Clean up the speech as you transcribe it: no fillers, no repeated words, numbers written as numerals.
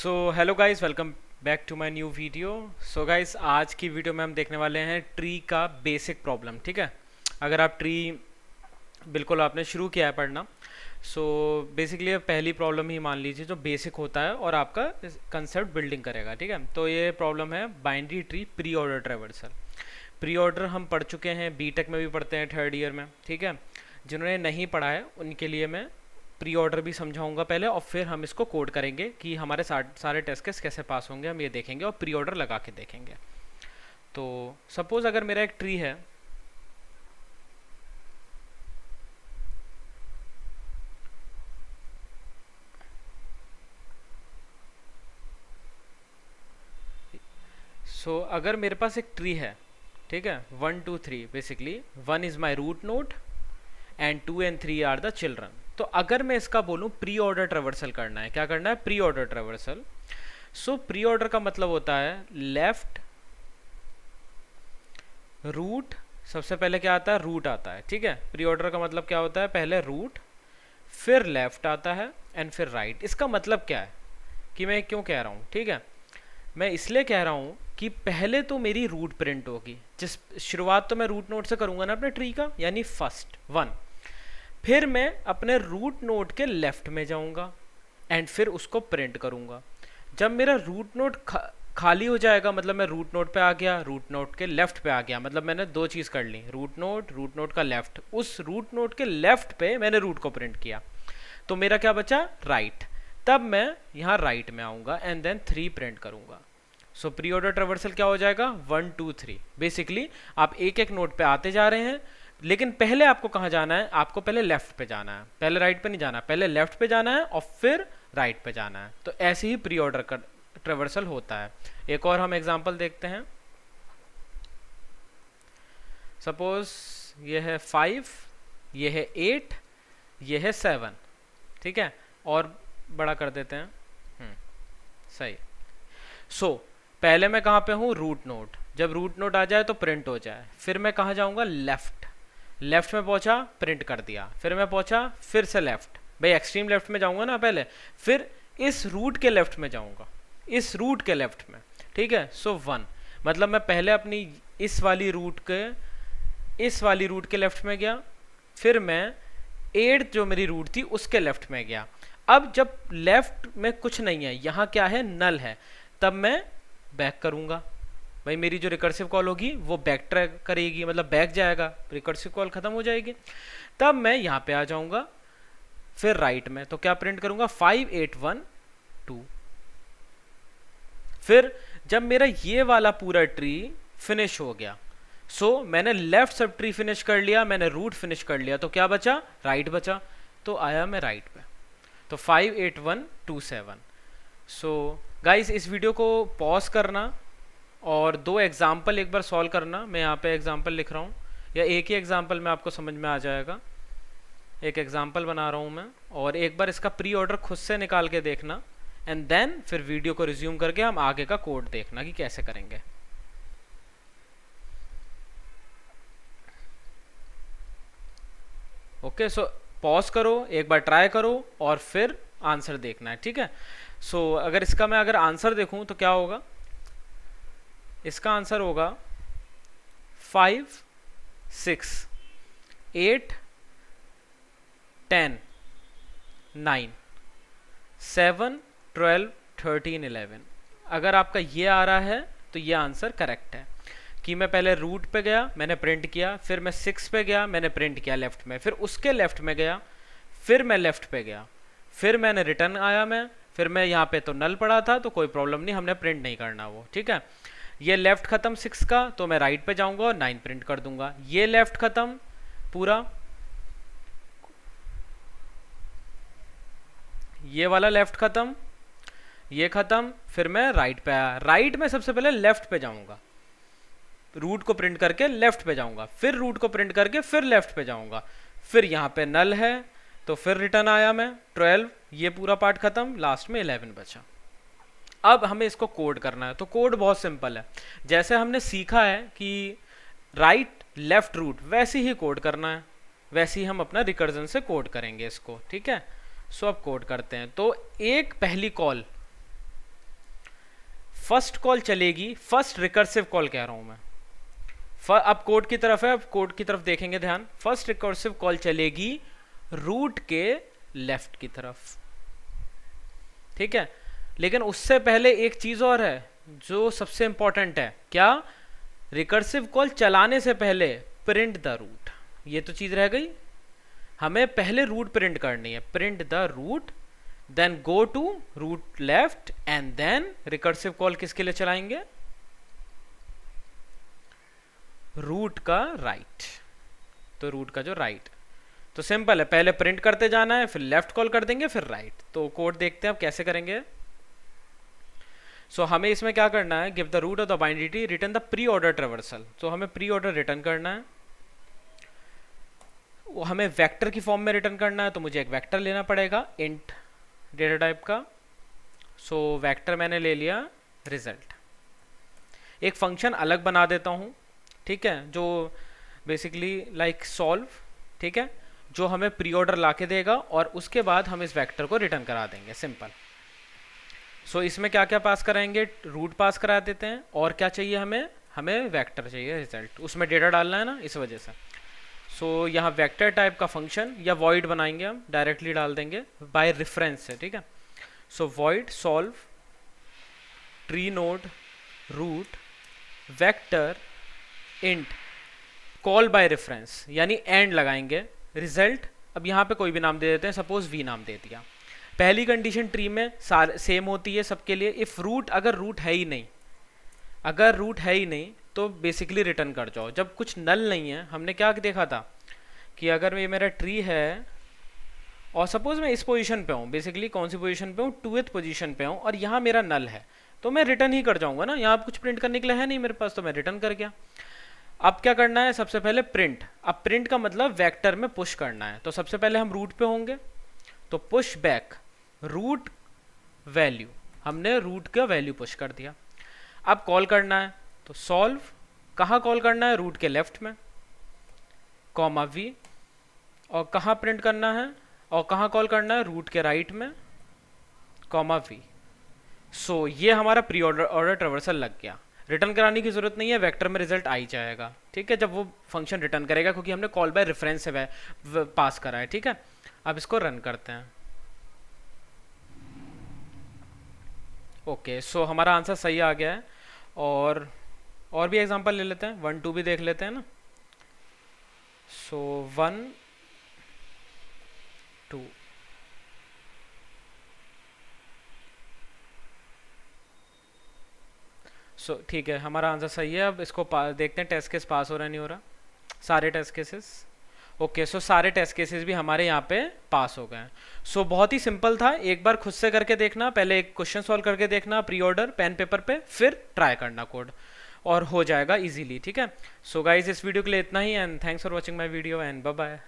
So hello guys, welcome back to my new video. So guys, आज की video में हम देखने वाले हैं ट्री का बेसिक प्रॉब्लम। ठीक है, अगर आप ट्री बिल्कुल आपने शुरू किया है पढ़ना, सो बेसिकली पहली प्रॉब्लम ही मान लीजिए जो बेसिक होता है और आपका कंसेप्ट बिल्डिंग करेगा। ठीक है, तो ये प्रॉब्लम है binary tree pre order traversal. Pre order हम पढ़ चुके हैं, बीटेक में भी पढ़ते हैं थर्ड ईयर में। ठीक है, जिन्होंने नहीं पढ़ा है उनके लिए मैं प्री ऑर्डर भी समझाऊंगा पहले, और फिर हम इसको कोड करेंगे कि हमारे सारे टेस्ट केस कैसे पास होंगे, हम ये देखेंगे और प्री ऑर्डर लगा के देखेंगे। तो सपोज अगर मेरा एक ट्री है, अगर मेरे पास एक ट्री है, ठीक है, 1 2 3, basically 1 is my root node and 2 and 3 are the children. तो अगर मैं इसका बोलूँ प्री ऑर्डर ट्रेवर्सल करना है, क्या करना है, pre order traversal. Pre order का मतलब होता है लेफ्ट रूट, सबसे पहले क्या आता है, रूट आता है। ठीक है, प्री ऑर्डर का मतलब क्या होता है, पहले रूट फिर लेफ्ट आता है एंड फिर राइट। इसका मतलब क्या है कि मैं क्यों कह रहा हूँ, ठीक है, मैं इसलिए कह रहा हूँ कि पहले तो मेरी रूट प्रिंट होगी, जिस शुरुआत तो मैं रूट नोड से करूंगा ना अपने ट्री का, यानी फर्स्ट 1। फिर मैं अपने रूट नोड के लेफ्ट में जाऊंगा एंड फिर उसको प्रिंट करूंगा। जब मेरा रूट नोड खाली हो जाएगा, मतलब मैं रूट नोड पे आ गया, रूट नोड के लेफ्ट पे आ गया, मतलब मैंने दो चीज़ कर ली, रूट नोड का लेफ्ट, उस रूट नोड के लेफ्ट पे मैंने रूट को प्रिंट किया, तो मेरा क्या बचा, राइट। तब मैं यहाँ राइट में आऊँगा एंड देन 3 प्रिंट करूँगा। सो प्री ऑर्डर ट्रेवर्सल क्या हो जाएगा, 1 2 3। बेसिकली आप एक एक नोड पे आते जा रहे हैं, लेकिन पहले आपको कहाँ जाना है, आपको पहले लेफ्ट पे जाना है, पहले राइट पे नहीं जाना, पहले लेफ्ट पे जाना है और फिर राइट पे जाना है। तो ऐसे ही प्री ऑर्डर का ट्रेवर्सल होता है। एक और हम एग्जांपल देखते हैं। सपोज ये है 5, ये है 8, ये है 7। ठीक है, और बड़ा कर देते हैं। सही। पहले मैं कहाँ पे हूँ, रूट नोड। जब रूट नोड आ जाए तो प्रिंट हो जाए, फिर मैं कहाँ जाऊँगा, लेफ्ट। लेफ्ट में पहुँचा, प्रिंट कर दिया, फिर मैं पहुँचा फिर से लेफ्ट, भाई एक्सट्रीम लेफ्ट में जाऊँगा ना पहले, फिर इस रूट के लेफ्ट में जाऊँगा, इस रूट के लेफ्ट में। ठीक है, 1 मतलब मैं पहले अपनी इस वाली रूट के लेफ्ट में गया, फिर मैं 8 जो मेरी रूट थी उसके लेफ्ट में गया। अब जब लेफ्ट में कुछ नहीं है, यहाँ क्या है, नल है, तब मैं बैक करूंगा। भाई मेरी जो रिकर्सिव कॉल होगी वो बैक ट्रैक करेगी, मतलब बैक जाएगा, रिकर्सिव कॉल खत्म हो जाएगी। तब मैं यहाँ पे आ जाऊंगा फिर राइट में, तो क्या प्रिंट करूंगा, 5 8 1 2। फिर जब मेरा ये वाला पूरा ट्री फिनिश हो गया, मैंने लेफ्ट सब ट्री फिनिश कर लिया, मैंने रूट फिनिश कर लिया, तो क्या बचा, राइट बचा, तो आया मैं राइट पे। तो 5 8 1 2 7। गाइस इस वीडियो को पॉज करना और 2 एग्जाम्पल एक बार सॉल्व करना। मैं यहाँ पे एग्जाम्पल लिख रहा हूँ, या एक ही एग्जाम्पल में आपको समझ में आ जाएगा। एक एग्जाम्पल बना रहा हूँ मैं, और एक बार इसका प्री ऑर्डर खुद से निकाल के देखना एंड देन फिर वीडियो को रिज्यूम करके हम आगे का कोड देखना कि कैसे करेंगे। ओके, पॉज करो, एक बार ट्राई करो और फिर आंसर देखना है। ठीक है, अगर इसका मैं आंसर देखूं तो क्या होगा, इसका आंसर होगा 5 6 8 10 9 7 12 13 11। अगर आपका ये आ रहा है तो ये आंसर करेक्ट है, कि मैं पहले रूट पे गया, मैंने प्रिंट किया, फिर मैं 6 पे गया, मैंने प्रिंट किया लेफ्ट में, फिर उसके लेफ्ट में गया, फिर मैं लेफ्ट पे गया, फिर मैंने रिटर्न आया मैं, फिर मैं यहाँ पे तो नल पड़ा था तो कोई प्रॉब्लम नहीं, हमने प्रिंट नहीं करना वो। ठीक है, ये लेफ्ट खत्म 6 का, तो मैं राइट पे जाऊंगा और 9 प्रिंट कर दूंगा। ये लेफ्ट खत्म पूरा, ये वाला लेफ्ट खत्म, ये खत्म, फिर मैं राइट पे आया। राइट में सबसे पहले लेफ्ट पे जाऊंगा, रूट को प्रिंट करके लेफ्ट पे जाऊंगा, फिर रूट को प्रिंट करके फिर लेफ्ट पे जाऊंगा, फिर यहाँ पे नल है तो फिर रिटर्न आया मैं 12, ये पूरा पार्ट खत्म, लास्ट में 11 बचा। अब हमें इसको कोड करना है, तो कोड बहुत सिंपल है, जैसे हमने सीखा है कि राइट लेफ्ट रूट, वैसे ही कोड करना है, वैसे ही हम अपना रिकर्जन से कोड करेंगे इसको। ठीक है, अब कोड करते हैं। तो एक पहली कॉल फर्स्ट कॉल चलेगी, फर्स्ट रिकर्सिव कॉल कह रहा हूं मैं, अब कोड की तरफ है, अब कोड की तरफ देखेंगे ध्यान। फर्स्ट रिकर्सिव कॉल चलेगी रूट के लेफ्ट की तरफ, ठीक है। लेकिन उससे पहले एक चीज और है जो सबसे इंपॉर्टेंट है, क्या? रिकर्सिव कॉल चलाने से पहले प्रिंट द रूट, ये तो चीज रह गई। हमें पहले रूट प्रिंट करनी है, print the root, then go to root left and then recursive call किसके लिए चलाएंगे? रूट का राइट। तो रूट का जो राइट, तो सिंपल है, पहले प्रिंट करते जाना है, फिर लेफ्ट कॉल कर देंगे, फिर राइट। तो कोड देखते हैं अब कैसे करेंगे। सो हमें इसमें क्या करना है, give the root of the binary, return the pre order traversal. तो हमें प्री ऑर्डर रिटर्न करना है, वो हमें वेक्टर की फॉर्म में रिटर्न करना है, तो मुझे एक वेक्टर लेना पड़ेगा इंट डेटा टाइप का। सो वेक्टर मैंने ले लिया रिजल्ट। एक फंक्शन अलग बना देता हूँ, ठीक है, जो बेसिकली लाइक सॉल्व, ठीक है, जो हमें प्री ऑर्डर ला के देगा और उसके बाद हम इस वेक्टर को रिटर्न करा देंगे, सिंपल। सो इसमें क्या क्या पास कराएंगे, रूट पास करा देते हैं, और क्या चाहिए हमें, हमें वेक्टर चाहिए रिजल्ट, उसमें डेटा डालना है ना, इस वजह से। सो यहाँ वेक्टर टाइप का फंक्शन या वॉइड बनाएंगे, हम डायरेक्टली डाल देंगे बाय रेफरेंस से, ठीक है। So void solve tree node root vector int call by reference, यानी एंड लगाएंगे रिजल्ट। अब यहाँ पे कोई भी नाम दे देते हैं, सपोज वी नाम दे दिया। पहली कंडीशन ट्री में सेम होती है सबके लिए, इफ रूट, अगर रूट है ही नहीं, अगर रूट है ही नहीं तो बेसिकली रिटर्न कर जाओ। जब कुछ नल नहीं है, हमने क्या देखा था कि अगर ये मेरा ट्री है और सपोज मैं इस पोजीशन पे हूँ, बेसिकली कौन सी पोजीशन पे हूँ, 2th पोजीशन पे हूँ, और यहाँ मेरा नल है, तो मैं रिटर्न ही कर जाऊंगा ना, यहाँ कुछ प्रिंट करने के लिए है नहीं मेरे पास, तो मैं रिटर्न कर गया। अब क्या करना है, सबसे पहले प्रिंट। अब प्रिंट का मतलब वेक्टर में पुश करना है, तो सबसे पहले हम रूट पे होंगे, तो पुश बैक रूट वैल्यू, हमने रूट का वैल्यू पुश कर दिया। अब कॉल करना है, तो सॉल्व, कहाँ कॉल करना है, रूट के लेफ्ट में, कॉमा वी, और कहाँ प्रिंट करना है और कहाँ कॉल करना है, रूट के राइट में, कॉमा वी। सो ये हमारा प्री ऑर्डर ट्रेवर्सल लग गया। रिटर्न कराने की जरूरत नहीं है, वेक्टर में रिजल्ट आ ही जाएगा, ठीक है, जब वो फंक्शन रिटर्न करेगा, क्योंकि हमने कॉल बाय रेफरेंस से पास करा है, ठीक है। अब इसको रन करते हैं। ओके, सो हमारा आंसर सही आ गया है। और भी एग्जांपल ले लेते हैं, 1 2 भी देख लेते हैं ना। सो 1 2, सो ठीक है, हमारा आंसर सही है। अब इसको देखते हैं टेस्ट केस पास हो रहा है नहीं हो रहा, सारे टेस्ट केसेस। ओके, सो सारे टेस्ट केसेस भी हमारे यहाँ पे पास हो गए हैं। सो बहुत ही सिंपल था, एक बार खुद से करके देखना, पहले एक क्वेश्चन सॉल्व करके देखना प्री ऑर्डर पेन पेपर पे, फिर ट्राई करना कोड, और हो जाएगा इजीली, ठीक है। सो गाइज, इस वीडियो के लिए इतना ही, and thanks for watching my video, and bye bye.